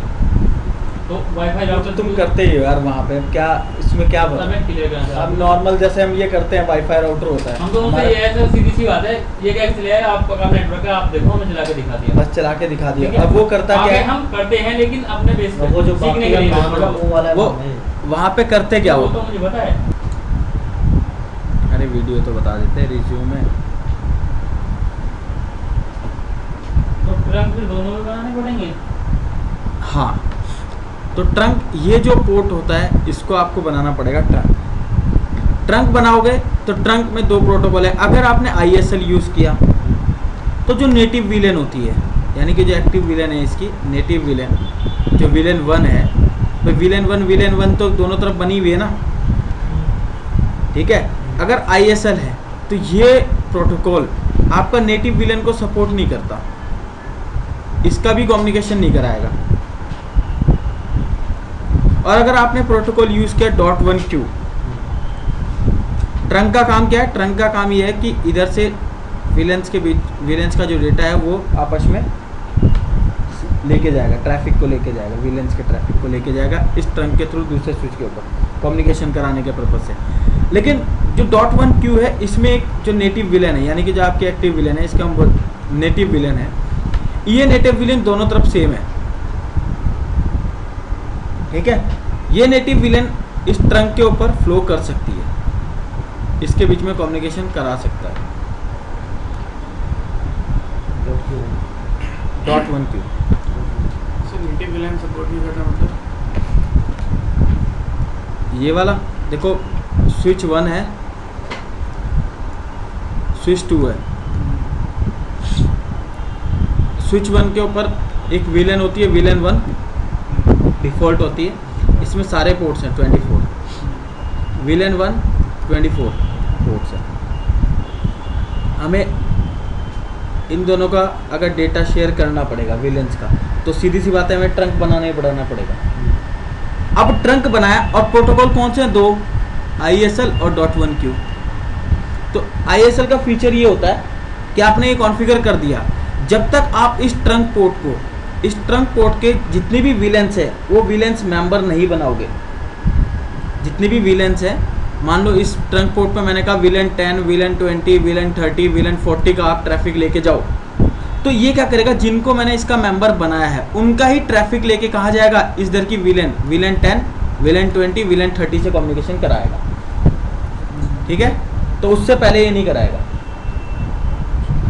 तो वाईफाई तो राउटर तुम करते ही हो यार वहाँ पे, अब क्या इसमें क्या सब बता। मैं क्लियर करना चाह रहा अब हूँ। नॉर्मल जैसे हम ये करते हैं वाईफाई राउटर होता है हम दोनों से हमारा- ये है सर, सीधी सी बात है, ये क्या चले आपका नेटवर्क है, आप देखो, हमें चला के दिखा दिया। बस चला के दिखा ठीक दिया। है? अब वो करता आगे क्या है, हम करते हैं लेकिन अपने बेस पे वो जो सीखने बाकी के लिए काम है वो वाला है वो हमें। वहाँ पे करते क्या वो हो। तो मुझे पता है। अरे वीडियो तो बता देते हैं रिज्यूम में। तो ट्रंक फिर दोनों में बनाने पड़ेंगे। हाँ, तो ट्रंक ये जो पोर्ट होता है इसको आपको बनाना पड़ेगा ट्रंक। ट्रंक बनाओगे तो ट्रंक में दो प्रोटोकॉल है। अगर आपने ISL यूज़ किया तो जो नेटिव विलेन होती है, यानी कि जो एक्टिव विलेन है इसकी नेटिव विलेन, जो विलेन 1 है, तो विलेन 1 तो दोनों तरफ बनी हुई है ना, ठीक है। अगर ISL है तो ये प्रोटोकॉल आपका नेटिव विलेन को सपोर्ट नहीं करता, इसका भी कम्युनिकेशन नहीं कराएगा। और अगर आपने प्रोटोकॉल यूज़ किया .1q, ट्रंक का काम क्या है, ट्रंक का काम ये है कि इधर से विलेंस के बीच, विलेंस का जो डेटा है वो आपस में लेके जाएगा, ट्रैफिक को लेके जाएगा, विलेंस के ट्रैफिक को लेके जाएगा इस ट्रंक के थ्रू दूसरे स्विच के ऊपर कम्युनिकेशन कराने के पर्पज से। लेकिन जो .1q है इसमें एक जो नेटिव विलेन है, यानी कि जो आपके एक्टिव विलेन है, इसका हम नेटिव विलेन है, ये नेटिव विलेन दोनों तरफ सेम है, ठीक है। ये नेटिव विलेन इस ट्रंक के ऊपर फ्लो कर सकती है, इसके बीच में कम्युनिकेशन करा सकता है। .1q sir native villain support नहीं करता मतलब? ये वाला देखो, स्विच 1 है, स्विच 2 है। स्विच 1 के ऊपर एक विलेन होती है, विलेन 1 डिफ़ॉल्ट होती है, इसमें सारे पोर्ट्स हैं 24, विलेन 1 24 पोर्ट्स है। हमें इन दोनों का अगर डेटा शेयर करना पड़ेगा विलेंस का, तो सीधी सी बात है हमें ट्रंक बनाना पड़ेगा। अब ट्रंक बनाया और प्रोटोकॉल कौन से हैं, दो, ISL और .1q। तो ISL का फीचर ये होता है कि आपने ये कॉन्फ़िगर कर दिया, जब तक आप इस ट्रंक पोर्ट के जितने भी विलेंस है वो विलेंस मेंबर नहीं बनाओगे। जितने भी विलेंस है, मान लो इस ट्रंक पोर्ट पे मैंने कहा विलेन 10, विलेन 20, विलेन 30, विलेन 40 का आप ट्रैफिक लेके जाओ, तो ये क्या करेगा, जिनको मैंने इसका मेंबर बनाया है उनका ही ट्रैफिक लेके कहाँ जाएगा, इस दर की विलेन 10, विलेन 20, विलेन 30 से कम्युनिकेशन कराएगा, ठीक है। तो उससे पहले ये नहीं कराएगा,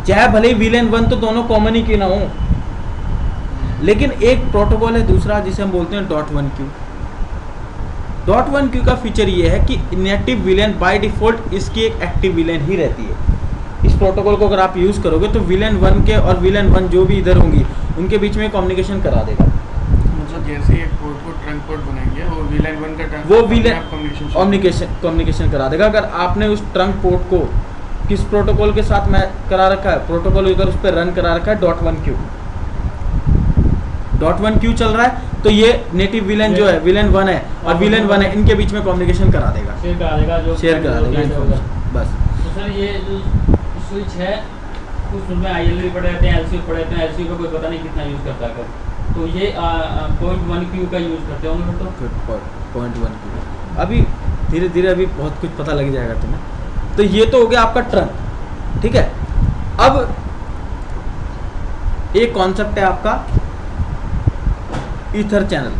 चाहे भले ही विलेन 1 तो दोनों कॉमन ही क्यों ना हो। लेकिन एक प्रोटोकॉल है दूसरा जिसे हम बोलते हैं .1q। .1q का फीचर ये है कि नेटिव विलेन बाय डिफ़ॉल्ट इसकी एक एक्टिव विलेन ही रहती है। इस प्रोटोकॉल को अगर आप यूज़ करोगे तो विलेन 1 के और विलेन 1 जो भी इधर होंगी उनके बीच में कम्युनिकेशन करा देगा। मतलब जैसे एक पोर्ट को ट्रंक पोर्ट बनाएंगे और विलेन 1 का ट्रंक वो विलेन कम्युनिकेशन कम्युनिकेशन करा देगा। अगर आपने उस ट्रंक पोर्ट को किस प्रोटोकॉल के साथ मैं करा रखा है, प्रोटोकॉल अगर उस पर रन करा रखा है .1q चल रहा है, तो ये नेटिव विलेन जो है विलेन 1 है और विलेन 1 है, इनके बीच में कम्युनिकेशन करा देगा, शेयर करा देगा शेयर करा देगा information, बस। तो सर ये जो स्विच है कुछ उसमें IL भी पड़े रहते हैं, LC पड़े रहते हैं, LC का कोई पता नहीं कितना यूज़ करता है, तो ये .1q का यूज़ करते होंगे फिर तो। .1q अभी धीरे धीरे अभी बहुत कुछ पता लग जाएगा तुम्हें। तो ये तो हो गया आपका ट्रंक, ठीक है। अब एक कॉन्सेप्ट है आपका ईथर चैनल।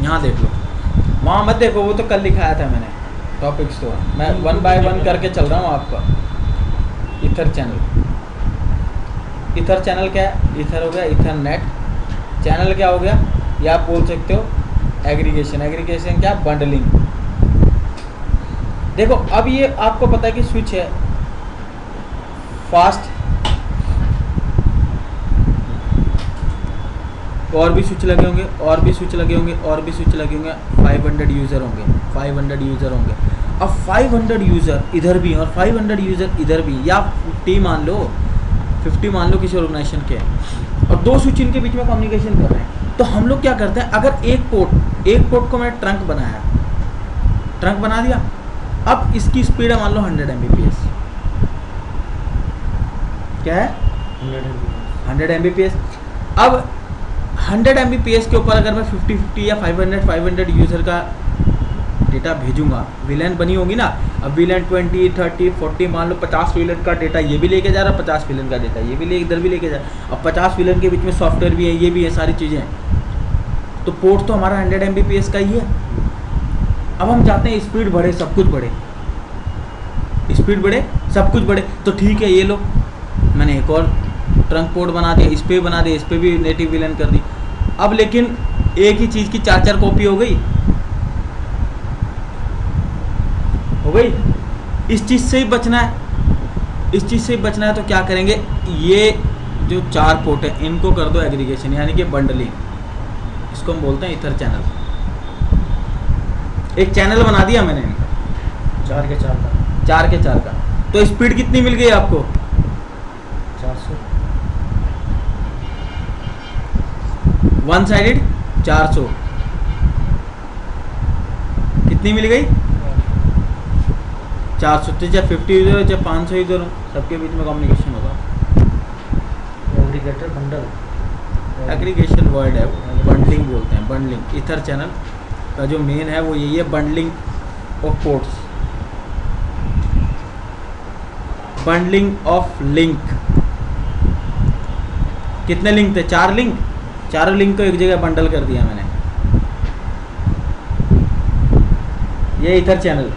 यहाँ देख लो, वहाँ मत देखो, वो तो कल लिखाया था मैंने टॉपिक्स, तो मैं 1 बाय 1 करके चल रहा हूँ आपका। ईथर चैनल, ईथर चैनल क्या है, ईथर हो गया ईथरनेट, चैनल क्या हो गया, या आप बोल सकते हो एग्रीगेशन। एग्रीगेशन क्या, बंडलिंग। देखो अब ये आपको पता है कि स्विच है फास्ट, और भी स्विच लगे होंगे, और भी स्विच लगे होंगे, और भी स्विच लगे होंगे, 500 यूज़र होंगे, 500 यूज़र होंगे। अब 500 यूज़र इधर भी और 500 यूज़र इधर भी, या 50 मान लो, 50 मान लो किसी ऑर्गेनाइजेशन के हैं, और 2 स्विच इनके बीच में कम्युनिकेशन कर रहे हैं। तो हम लोग क्या करते हैं, अगर एक पोर्ट को मैंने ट्रंक बनाया, ट्रंक बना दिया, अब इसकी स्पीड है मान लो 100 Mbps। क्या है? 100 Mbps। अब 100 Mbps के ऊपर अगर मैं 50 या 500 यूज़र का डेटा भेजूंगा, वीलैन बनी होगी ना, अब वीलैन 20, 30, 40 मान लो 50 वीलैन का डेटा ये भी लेके जा रहा है, 50 वीलैन का डेटा ये भी इधर भी लेके जा रहा है। अब 50 वीलैन के बीच में सॉफ्टवेयर भी है, ये भी है, सारी चीज़ें हैं। तो पोर्ट तो हमारा 100 Mbps का ही है। अब हम चाहते हैं स्पीड बढ़े, सब कुछ बढ़े, स्पीड बढ़े, सब कुछ बढ़े। तो ठीक है, ये लो, मैंने एक और ट्रंक पोर्ट बना दिया, इस पर बना दिया, इस पर भी नेटिव वीलैन कर दी। अब लेकिन एक ही चीज़ की 4 कॉपी हो गई, इस चीज़ से ही बचना है, इस चीज़ से ही बचना है। तो क्या करेंगे, ये जो 4 पोर्ट है इनको कर दो एग्रीगेशन, यानी कि बंडलिंग, इसको हम बोलते हैं ईथर चैनल। एक चैनल बना दिया मैंने इनका 4 के 4 का, 4 के 4 का। तो स्पीड कितनी मिल गई आपको? 400। 1 साइडेड 400 कितनी मिल गई? 400। तो चाहे 50 यूज़र हो चाहे 500 यूज़र हो, सबके बीच में कम्युनिकेशन होगा। एग्रीगेटर बंडल, एग्रीगेशन वर्ड है, बंडलिंग बोलते हैं, बंडलिंग। ईथर चैनल का जो मेन है वो यही है, bundling of ports, bundling of link. कितने लिंक थे? 4 लिंक, चारों लिंक को एक जगह बंडल कर दिया मैंने, ये ईथर चैनल।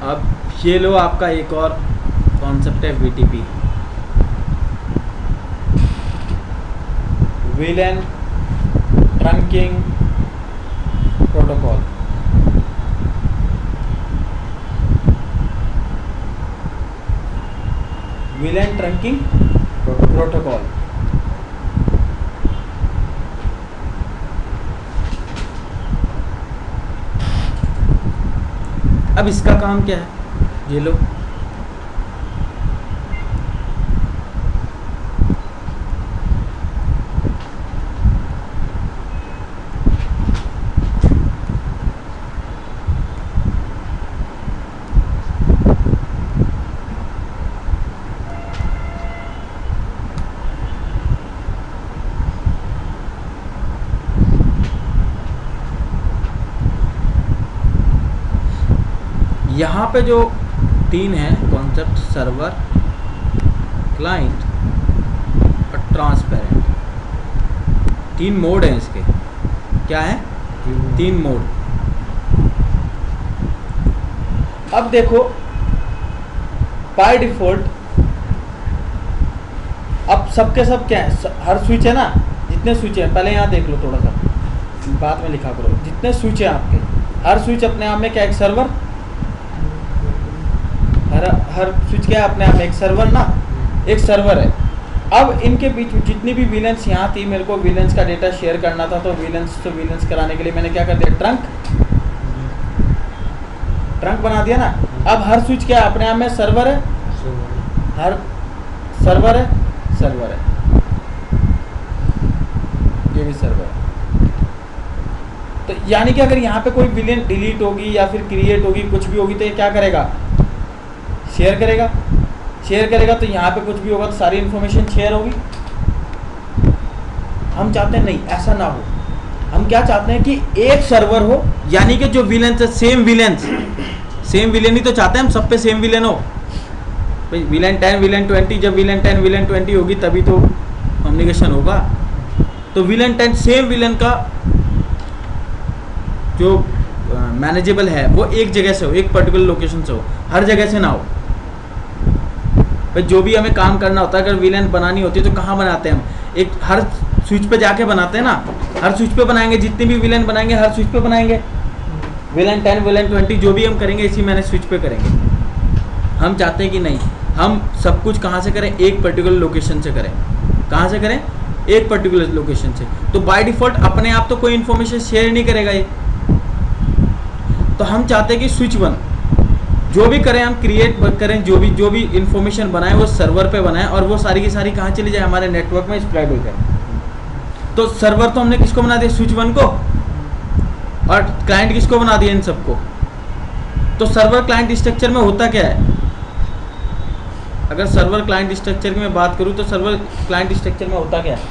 अब ये लो, आपका एक और कॉन्सेप्ट है VTP, वीलैन trunking protocol. वीलैन trunking protocol. अब इसका काम क्या है, ये लो, यहाँ पे जो 3 है कॉन्सेप्ट, सर्वर, क्लाइंट और ट्रांसपेरेंट, 3 मोड हैं इसके। क्या है? 3 मोड। अब देखो, बाय डिफॉल्ट अब सबके सब क्या है, हर स्विच है ना, जितने स्विच है, पहले यहाँ देख लो थोड़ा सा, बाद में लिखा करो, जितने स्विच है आपके, हर स्विच अपने आप में क्या, एक सर्वर, हर स्विच क्या है अपने आप में एक सर्वर ना, एक सर्वर है। अब इनके बीच जितनी भी विलेंस यहाँ थी, मेरे को विलेंस का डेटा शेयर करना था, तो विलेंस कराने के लिए मैंने क्या कर दिया, ट्रंक बना दिया ना। अब हर स्विच क्या है अपने आप में सर्वर है, हर सर्वर है, ये भी सर्वर है। तो यानी कि अगर यहाँ पे कोई विलेन डिलीट होगी या फिर क्रिएट होगी, कुछ भी होगी, तो ये क्या करेगा, शेयर करेगा। तो यहाँ पे कुछ भी होगा तो सारी इन्फॉर्मेशन शेयर होगी। हम चाहते हैं नहीं, ऐसा ना हो। हम क्या चाहते हैं कि एक सर्वर हो, यानी कि जो विलेंस है सेम विलेन ही तो चाहते हैं हम, सब पे सेम विलेन हो। भाई विलेन 10 विलेन 20, जब विलेन 10 विलेन 20 होगी तभी तो कम्युनिकेशन होगा। तो विलेन 10 सेम विलेन का जो मैनेजेबल है वो एक जगह से हो, एक पर्टिकुलर लोकेशन से हो, हर जगह से ना हो। भाई जो भी हमें काम करना होता है, अगर विलेन बनानी होती है तो कहाँ बनाते हैं हम, एक हर स्विच पे जाके बनाते हैं ना, हर स्विच पे बनाएंगे, जितने भी विलेन बनाएंगे हर स्विच पे बनाएंगे। विलेन 10 विलेन 20 जो भी हम करेंगे इसी मैंने स्विच पे करेंगे। हम चाहते हैं कि नहीं, हम सब कुछ कहाँ से करें, एक पर्टिकुलर लोकेशन से करें। कहाँ से करें, एक पर्टिकुलर लोकेशन से। तो बाय डिफॉल्ट अपने आप तो कोई इन्फॉर्मेशन शेयर नहीं करेगा ये। तो हम चाहते हैं कि स्विच 1 जो भी करें, हम क्रिएट करें, जो भी इन्फॉर्मेशन बनाए वो सर्वर पे बनाए और वो सारी की सारी कहाँ चली जाए, हमारे नेटवर्क में स्प्रेड हो जाए। तो सर्वर तो हमने किसको बना दिया, स्विच 1 को, और क्लाइंट किसको बना दिया, इन सबको। तो सर्वर क्लाइंट स्ट्रक्चर में होता क्या है, अगर सर्वर क्लाइंट स्ट्रक्चर की मैं बात करूं तो सर्वर क्लाइंट स्ट्रक्चर में होता क्या है,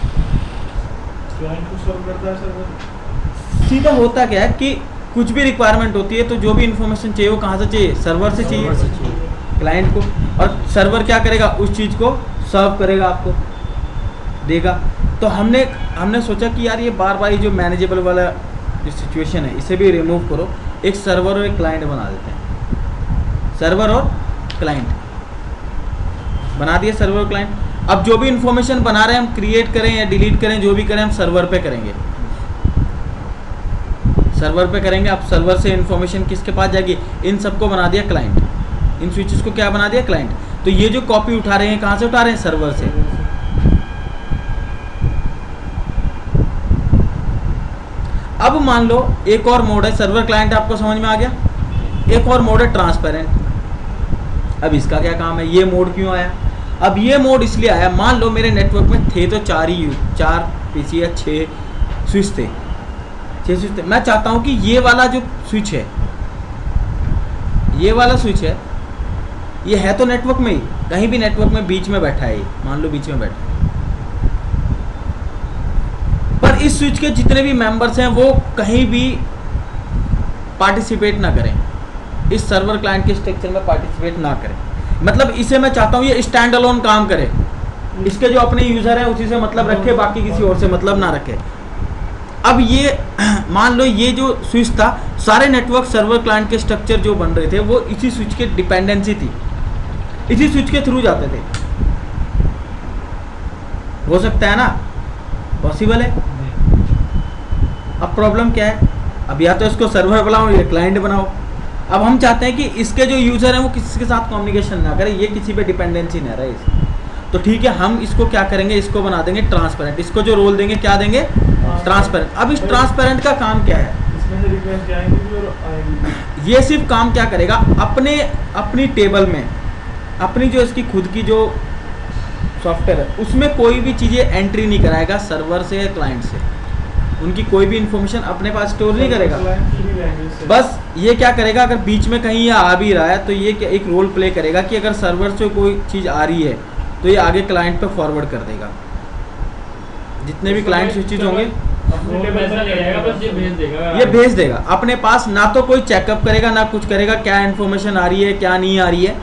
क्लाइंट को सर्व करता है सर्वर। सीधा होता क्या है कि कुछ भी रिक्वायरमेंट होती है तो जो भी इंफॉर्मेशन चाहिए वो कहाँ से चाहिए, सर्वर से सर्वर से चाहिए क्लाइंट को, और सर्वर क्या करेगा, उस चीज़ को सर्व करेगा, आपको देगा। तो हमने सोचा कि यार ये बार बार ये जो मैनेजेबल वाला जो सिचुएशन है इसे भी रिमूव करो, एक सर्वर और एक क्लाइंट बना देते हैं। सर्वर और क्लाइंट बना दिए, सर्वर और क्लाइंट। अब जो भी इंफॉर्मेशन बना रहे हैं हम क्रिएट करें या डिलीट करें, जो भी करें हम सर्वर पे करेंगे, सर्वर पे करेंगे। अब सर्वर से इंफॉर्मेशन किसके पास जाएगी, इन सबको बना दिया क्लाइंट, इन स्विचेस को क्या बना दिया, क्लाइंट। तो ये जो कॉपी उठा रहे हैं कहाँ से उठा रहे हैं, सर्वर से। अब मान लो एक और मोड है, सर्वर क्लाइंट आपको समझ में आ गया, एक और मोड है ट्रांसपेरेंट। अब इसका क्या काम है, ये मोड क्यों आया, अब ये मोड इसलिए आया, मान लो मेरे नेटवर्क में थे तो 4 पीसी या 6 स्विच थे, 6 स्विच थे। मैं चाहता हूं कि ये वाला जो स्विच है, ये वाला स्विच है, ये है तो नेटवर्क में ही, कहीं भी नेटवर्क में बीच में बैठा है, ये मान लो बीच में बैठा है, पर इस स्विच के जितने भी मेंबर्स हैं वो कहीं भी पार्टिसिपेट ना करें, इस सर्वर क्लाइंट के स्ट्रक्चर में पार्टिसिपेट ना करें। मतलब इसे मैं चाहता हूँ ये स्टैंड अलोन काम करे, इसके जो अपने यूजर हैं उसी से मतलब रखे, बाकी किसी और से मतलब ना रखे। अब ये मान लो ये जो स्विच था, सारे नेटवर्क सर्वर क्लाइंट के स्ट्रक्चर जो बन रहे थे वो इसी स्विच के डिपेंडेंसी थी, इसी स्विच के थ्रू जाते थे। हो सकता है ना, पॉसिबल है। अब प्रॉब्लम क्या है, अब या तो इसको सर्वर बनाओ या क्लाइंट बनाओ। अब हम चाहते हैं कि इसके जो यूज़र हैं वो किसी के साथ कम्युनिकेशन ना करें, ये किसी पे डिपेंडेंसी ना रहे इसकी। तो ठीक है, हम इसको क्या करेंगे, इसको बना देंगे ट्रांसपेरेंट। इसको जो रोल देंगे क्या देंगे, ट्रांसपेरेंट। अब इस ट्रांसपेरेंट का काम क्या है, इसमें से रिक्वेस्ट जाएंगी भी और आएंगी। ये सिर्फ काम क्या करेगा, अपनी टेबल में अपनी जो इसकी खुद की जो सॉफ्टवेयर है उसमें कोई भी चीज़ें एंट्री नहीं कराएगा सर्वर से या क्लाइंट से, उनकी कोई भी इंफॉर्मेशन अपने पास स्टोर नहीं करेगा। बस ये क्या करेगा, अगर बीच में कहीं ये आ भी रहा है तो ये एक रोल प्ले करेगा कि अगर सर्वर से कोई चीज़ आ रही है तो ये आगे क्लाइंट पे फॉरवर्ड कर देगा। जितने भी क्लाइंट स्विचेज होंगे ये भेज देगा अपने पास, ना तो कोई चेकअप करेगा ना कुछ करेगा, क्या इन्फॉर्मेशन आ रही है क्या नहीं आ रही है,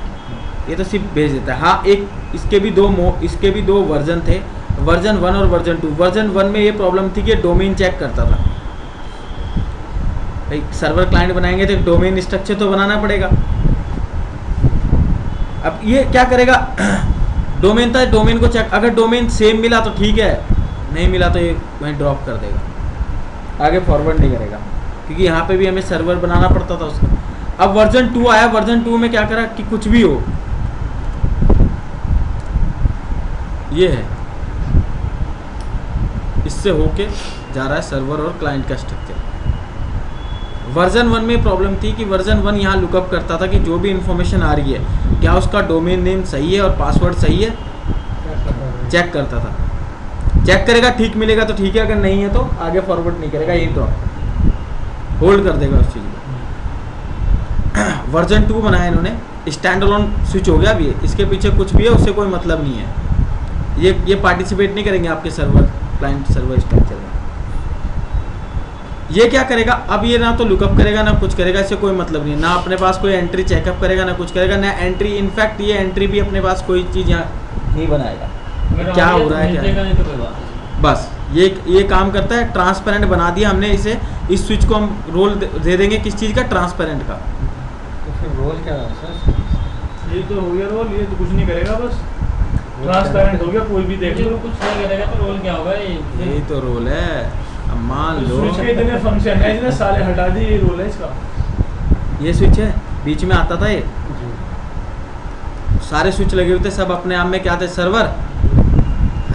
ये तो सिर्फ भेज देता है। हाँ, एक इसके भी दो वर्जन थे, वर्जन 1 और वर्जन 2। वर्जन 1 में ये प्रॉब्लम थी कि डोमेन चेक करता था। भाई सर्वर क्लाइंट बनाएंगे तो डोमेन स्ट्रक्चर तो बनाना पड़ेगा। अब ये क्या करेगा, डोमेन था, डोमेन को चेक, अगर डोमेन सेम मिला तो ठीक है, नहीं मिला तो ये वहीं ड्रॉप कर देगा, आगे फॉरवर्ड नहीं करेगा, क्योंकि यहाँ पे भी हमें सर्वर बनाना पड़ता था उसका। अब वर्जन 2 आया, वर्जन 2 में क्या करा कि कुछ भी हो, ये है, इससे होके जा रहा है सर्वर और क्लाइंट का स्ट्रक्चर। वर्जन 1 में प्रॉब्लम थी कि वर्जन 1 यहाँ लुकअप करता था कि जो भी इंफॉर्मेशन आ रही है क्या उसका डोमेन नेम सही है और पासवर्ड सही है, चेक करता था। चेक करेगा, ठीक मिलेगा तो ठीक है, अगर नहीं है तो आगे फॉरवर्ड नहीं करेगा, यही तो होल्ड कर देगा उस चीज़ को। वर्जन 2 बनाया इन्होंने, स्टैंड अलोन स्विच हो गया। अभी इसके पीछे कुछ भी है उससे कोई मतलब नहीं है, ये पार्टिसिपेट नहीं करेंगे आपके सर्वर क्लाइंट सर्वर स्ट्रक्चर में। ये क्या करेगा, अब ये ना तो लुकअप करेगा ना कुछ करेगा, इससे कोई मतलब नहीं है, ना अपने पास कोई एंट्री चेकअप करेगा ना कुछ करेगा, ना एंट्री, इनफैक्ट ये एंट्री भी अपने पास कोई चीज़ यहाँ नहीं बनाएगा क्या हो रहा है क्या। बस ये काम करता है, ट्रांसपेरेंट बना दिया हमने इसे। इस स्विच को हम रोल दे देंगे किस चीज़ का, ट्रांसपेरेंट का। तो फिर रोल क्या है सर, ये तो हो गया रोल, ये तो कुछ नहीं करेगा, बस ट्रांसपेरेंट हो गया, कोई भी देख लो। कुछ नहीं करेगा तो रोल क्या होगा, यही तो रोल है। अब मान लो स्विच के इतने फंक्शन है, इसने साले हटा दिए, ये रोल है इसका। ये स्विच है, बीच में आता था ये, सारे स्विच लगे हुए थे, सब अपने आप में क्या थे, सर्वर,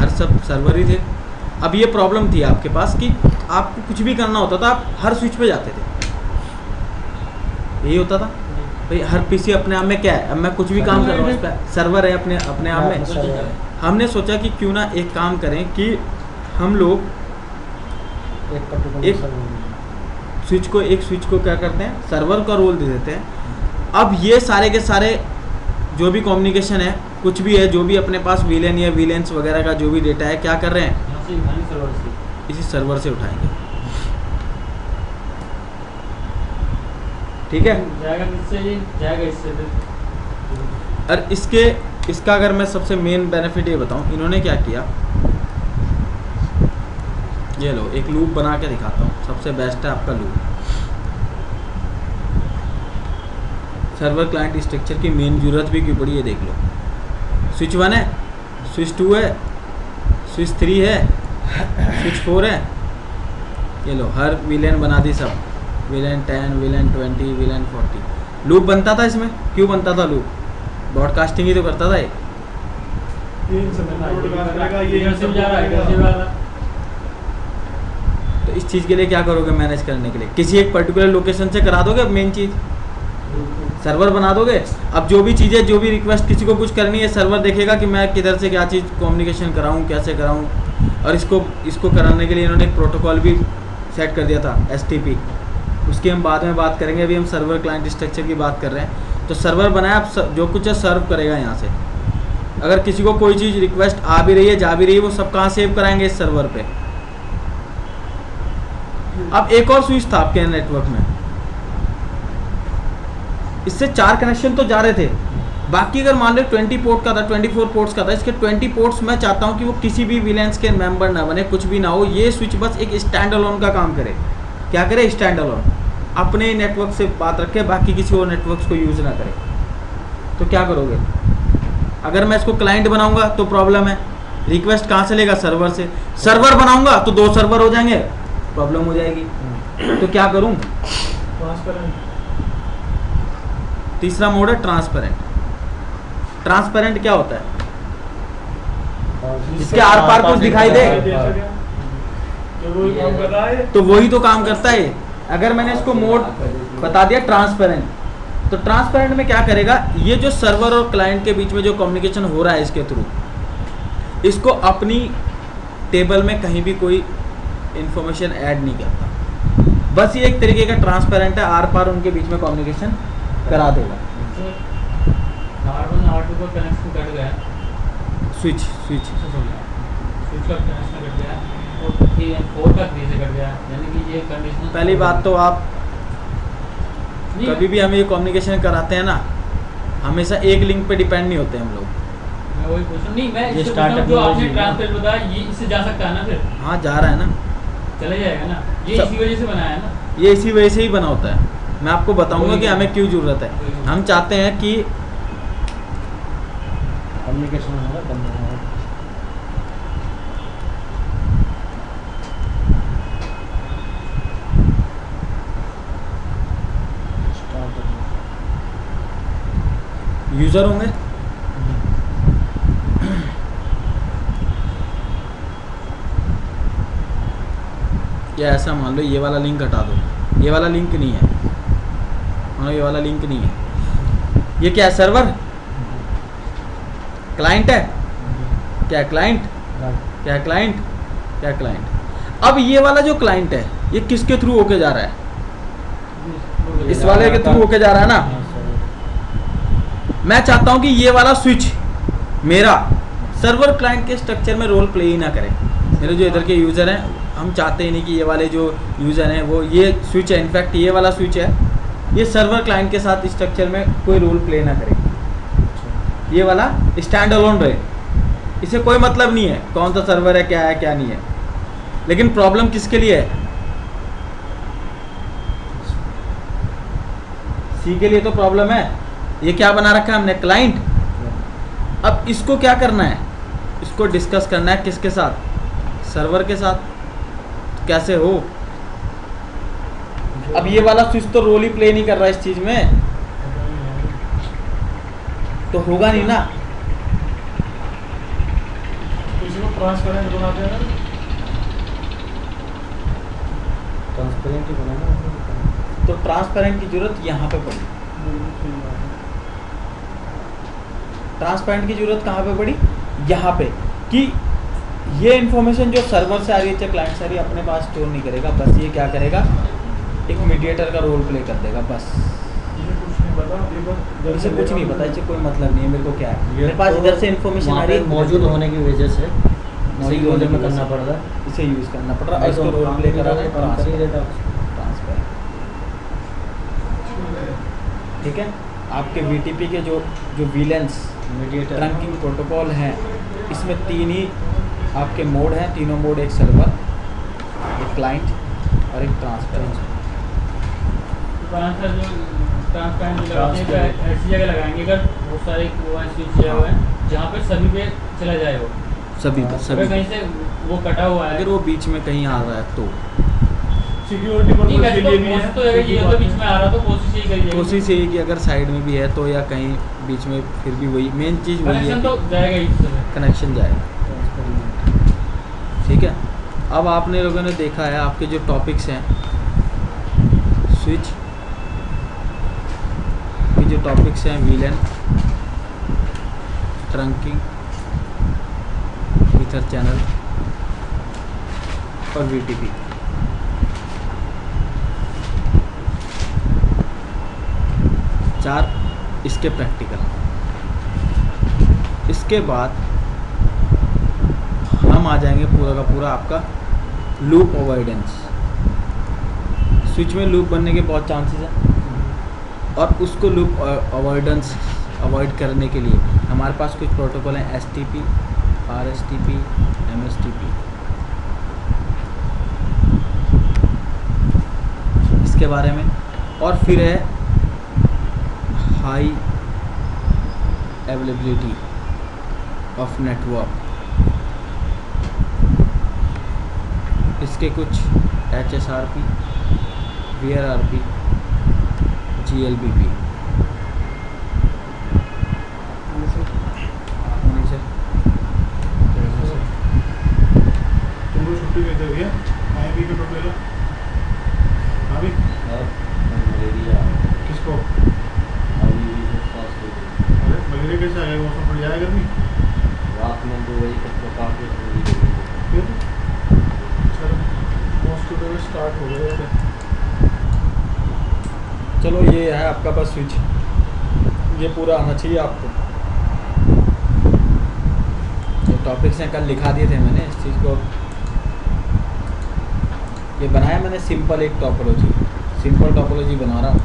हर सब सर्वर ही थे। अब ये प्रॉब्लम थी आपके पास कि आपको कुछ भी करना होता था, आप हर स्विच पे जाते थे, यही होता था भाई। हर पीसी अपने आप में क्या है, अब मैं कुछ भी काम कर रहा हूँ उस पर सर्वर है अपने अपने आप में। हमने सोचा कि क्यों ना एक काम करें कि हम लोग एक स्विच को क्या करते हैं, सर्वर का रोल दे देते हैं। अब ये सारे के सारे जो भी कम्युनिकेशन है, कुछ भी है, जो भी अपने पास वीलन या वीलेंस वगैरह का जो भी डेटा है, क्या कर रहे हैं, यहाँ से उठानी सर्वर से। इसी सर्वर से उठाएंगे। ठीक है, जाएगा किससे, ये जाएगा इससे फिर। और इसका अगर मैं सबसे मेन बेनिफिट ये बताऊं, इन्होंने क्या किया, ये लो एक लूप बना के दिखाता हूँ, सबसे बेस्ट है आपका लूप। सर्वर क्लाइंट स्ट्रक्चर की मेन जरूरत भी क्यों पड़ी है देख लो। स्विच 1 है, स्विच 2 है, स्विच 3 है, स्विच 4 है, ये लो हर विलेन बना दी, सब विलेन 10, विलेन 20, विलेन 40। लूप बनता था इसमें, क्यों बनता था लूप, ब्रॉडकास्टिंग ही तो करता था ये। ये समय ब्रॉडकास्ट करेगा, ये इधर से भी जा रहा है, इधर से भी आ रहा है। तो इस चीज़ के लिए क्या करोगे, मैनेज करने के लिए किसी एक पर्टिकुलर लोकेशन से करा दोगे, मेन चीज़ सर्वर बना दोगे। अब जो भी चीज़ें, जो भी रिक्वेस्ट किसी को कुछ करनी है, सर्वर देखेगा कि मैं किधर से क्या चीज़ कम्युनिकेशन कराऊँ, कैसे कराऊँ। और इसको कराने के लिए इन्होंने एक प्रोटोकॉल भी सेट कर दिया था, STP। उसकी हम बाद में बात करेंगे, अभी हम सर्वर क्लाइंट स्ट्रक्चर की बात कर रहे हैं। तो सर्वर बनाया, अब जो कुछ है सर्व करेगा यहाँ से। अगर किसी को कोई चीज़ रिक्वेस्ट आ भी रही है, जा भी रही है, वो सब कहाँ सेव कराएंगे, इस सर्वर पे। अब एक और स्विच था आपके नेटवर्क में, इससे 4 कनेक्शन तो जा रहे थे। बाकी अगर मान लो 20 पोर्ट का था, 24 पोर्ट्स का था, इसके 20 पोर्ट्स मैं चाहता हूँ कि वो किसी भी विलेंस के मेंबर ना बने, कुछ भी ना हो, ये स्विच बस एक स्टैंड अलोन का काम करे। क्या करे, स्टैंड अलोन, अपने नेटवर्क से बात रखे, बाकी किसी और नेटवर्क्स को यूज़ ना करे। तो क्या करोगे, अगर मैं इसको क्लाइंट बनाऊंगा तो प्रॉब्लम है, रिक्वेस्ट कहाँ से लेगा, सर्वर से। सर्वर बनाऊंगा तो 2 सर्वर हो जाएंगे, प्रॉब्लम हो जाएगी। तो क्या करूं, ट्रांसपेरेंट। तीसरा मोड है ट्रांसपेरेंट। ट्रांसपेरेंट क्या होता है, इसके आर पार कुछ दिखाई दे जो वो काम कर रहा है, तो वही तो काम करता है। अगर मैंने इसको मोड बता दिया ट्रांसपेरेंट, तो ट्रांसपेरेंट में क्या करेगा, ये जो सर्वर और क्लाइंट के बीच में जो कम्युनिकेशन हो रहा है इसके थ्रू, इसको अपनी टेबल में कहीं भी कोई इंफॉर्मेशन ऐड नहीं करता। बस ये एक तरीके का ट्रांसपेरेंट है, आर पार उनके बीच में कम्युनिकेशन करा देगा। R1 R2 का कनेक्शन कट गया, स्विच स्विच का कनेक्शन कट गया, और 4 का 3 से कट गया, यानी कि ये कंडीशन। पहली बात तो आप नहीं, कभी भी हम ये कम्युनिकेशन कराते हैं ना, हमेशा एक लिंक पे डिपेंड नहीं होते हम लोग। मैं वही पूछ रहा हूँ, नहीं मैं ये इससे पूछ रहा startup हूँ, जो आपने technology है। ट्रांसफर बताया, ये इससे जा सकता है ना, फिर हाँ जा रहा है ना, चले जाएगा ना, ये सब- इसी वजह से बनाया है ना। ये इसी वजह से ही बना होता है। मैं आपको बताऊंगा कि हमें क्यों ज़रूरत है। हम चाहते हैं कि कम्युनिकेशन होगा, बंद होगा। यूज़र होंगे, या ऐसा मान लो ये वाला लिंक हटा दो, ये वाला लिंक नहीं है, हाँ ये वाला लिंक नहीं है। ये क्या है, सर्वर, क्लाइंट है, क्या है क्लाइंट, क्या है क्लाइंट, क्या है क्लाइंट। अब ये वाला जो क्लाइंट है, ये किसके थ्रू होके जा रहा है, इस वाले के थ्रू होके जा रहा है ना। मैं चाहता हूं कि ये वाला स्विच मेरा सर्वर क्लाइंट के स्ट्रक्चर में रोल प्ले ही ना करे। मेरे जो इधर के यूज़र हैं, हम चाहते ही नहीं कि ये वाले जो यूज़र हैं वो, ये स्विच है, इनफैक्ट ये वाला स्विच है, ये सर्वर क्लाइंट के साथ स्ट्रक्चर में कोई रोल प्ले ना करे। ये वाला स्टैंड अलोन रहे, इसे कोई मतलब नहीं है कौन सा सर्वर है, क्या है क्या नहीं है। लेकिन प्रॉब्लम किसके लिए है, सी के लिए तो प्रॉब्लम है। ये क्या बना रखा है हमने, क्लाइंट। अब इसको क्या करना है, इसको डिस्कस करना है किसके साथ, सर्वर के साथ। कैसे हो, अब ये वाला स्विच तो रोल ही प्ले नहीं कर रहा इस चीज़ में, तो होगा नहीं ना। तो इसी को ट्रांसपेरेंट बनाते हैं ना। ट्रांसपेरेंट ही बनाना। तो ट्रांसपेरेंट की जरूरत यहाँ पे पड़ी। ट्रांसपेरेंट की जरूरत कहाँ पे पड़ी? यहाँ पे, कि ये इन्फॉर्मेशन जो सर्वर से आ रही है चाहे क्लाइंट से आ रही है अपने पास स्टोर नहीं करेगा, बस ये क्या करेगा, एक मीडिएटर का रोल प्ले कर देगा बस। इसे कुछ नहीं पता, ये बस इसे कुछ नहीं पता, इसे कोई मतलब नहीं है, मेरे को क्या है, ये मेरे पास तो इधर से इन्फॉर्मेशन आ वहाँ रही पे है, मौजूद होने की वजह से मौजूद मौजूद होने में की करना वजह पड़ रहा है। इसे यूज़ करना पड़ रहा है, नहीं तो इसको रोल काम प्ले भी करा रहा है काम कर ही देता। ट्रांसपेरेंट। ठीक है, आपके VTP के जो VLANs मीडिएटर ट्रंकिंग प्रोटोकॉल हैं, इसमें 3 ही आपके मोड हैं, तीनों मोड, एक सर्वर, एक क्लाइंट और एक ट्रांसपेरेंट। ट्रांसफर जो ट्रांसपेरेंट जो लगाते हैं तो ऐसी जगह लगाएंगे अगर बहुत सारे स्विच दिया हुआ है जहाँ पे सभी पे चला जाए वो। सभी पे अगर सभी कहीं से वो कटा हुआ है अगर वो बीच में कहीं आ रहा है तो सिक्योरिटी नहीं पर्पस वैसे के तो लिए भी है। कोशिश तो अगर ये तो बीच में आ रहा तो कोशिश यही करी जाएगी। कोशिश यही कि अगर साइड में भी है तो, या कहीं बीच में, फिर भी वही मेन चीज़ वही है कनेक्शन तो कि जाएगा ही इस समय। कनेक्शन जाएगा। ठीक है, अब आपने लोगों ने देखा है आपके जो टॉपिक्स हैं, स्विच के जो टॉपिक्स हैं, VLAN, ट्रंकिंग, ईथर चैनल और VTP। चार इसके प्रैक्टिकल। इसके बाद हम आ जाएंगे पूरा का पूरा आपका लूप अवॉइडेंस। स्विच में लूप बनने के बहुत चांसेस हैं और उसको लूप अवॉइडेंस अवॉइड करने के लिए हमारे पास कुछ प्रोटोकॉल हैं, STP, RSTP, MSTP। इसके बारे में, और फिर है हाई अवेलेबिलिटी ऑफ नेटवर्क। इसके कुछ HSRP, VRRP, GLBP। तुमको छुट्टी दे दी है, आए भी के टोटल हाँ भी मलेरिया किसको? अभी भी स्वास्थ्य होगी। अरे मलेरिया कैसे आ गया? मौसम पड़ जाएगा गर्मी रात में 2 बजे तक तो काफ़ी ठंडी लगेगी। फिर चलो मॉस्किटो स्टार्ट हो गया है। चलो ये है आपका बस स्विच, ये पूरा आना चाहिए आपको। ये टॉपिक्स हैं कल लिखा दिए थे मैंने, इस चीज़ को ये बनाया मैंने सिंपल एक टोपोलॉजी, सिंपल टोपोलॉजी बना रहा हूँ।